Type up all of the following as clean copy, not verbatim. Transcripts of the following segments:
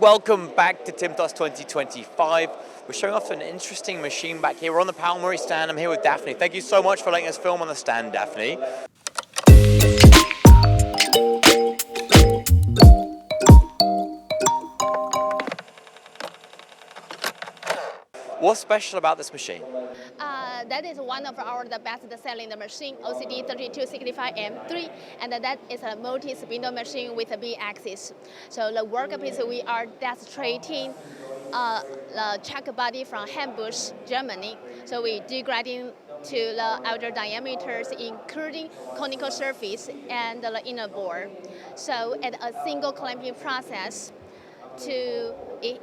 Welcome back to TimTos 2025. We're showing off an interesting machine back here. We're on the Palmary stand. I'm here with Daphne. Thank you so much for letting us film on the stand, Daphne. What's special about this machine? That is one of the best-selling machine, OCD 3265M3, and that is a multi-spindle machine with a B-axis. So the workpiece we are demonstrating the chuck body from Hamburg, Germany. So we degrading to the outer diameters, including conical surface and the inner bore. So at a single clamping process, it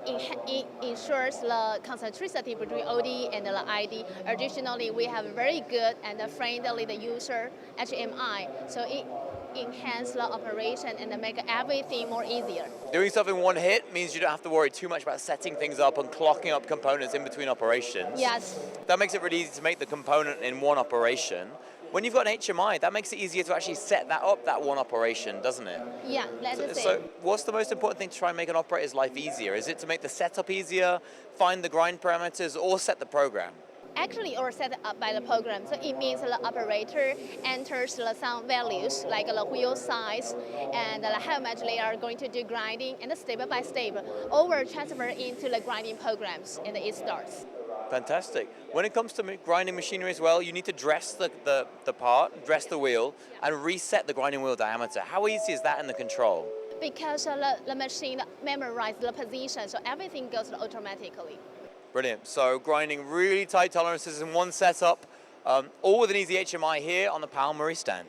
ensures the concentricity between OD and the ID. Additionally, we have very good and friendly the user HMI, so it enhances the operation and make everything more easier. Doing stuff in one hit means you don't have to worry too much about setting things up and clocking up components in between operations. Yes. That makes it really easy to make the component in one operation. When you've got an HMI, that makes it easier to actually set that up, that one operation, doesn't it? Yeah, that's the same. So what's the most important thing to try and make an operator's life easier? Is it to make the setup easier, find the grind parameters, or set the program? Actually, or set up by the program. So it means the operator enters the some values like the wheel size and how much they are going to do grinding, and step by step over transfer into the grinding programs, and it starts. Fantastic. When it comes to grinding machinery as well, you need to dress the part, dress the wheel, and reset the grinding wheel diameter. How easy is that in the control? Because the machine memorizes the position, so everything goes automatically. Brilliant. So grinding really tight tolerances in one setup, all with an easy HMI here on the Palmary stand.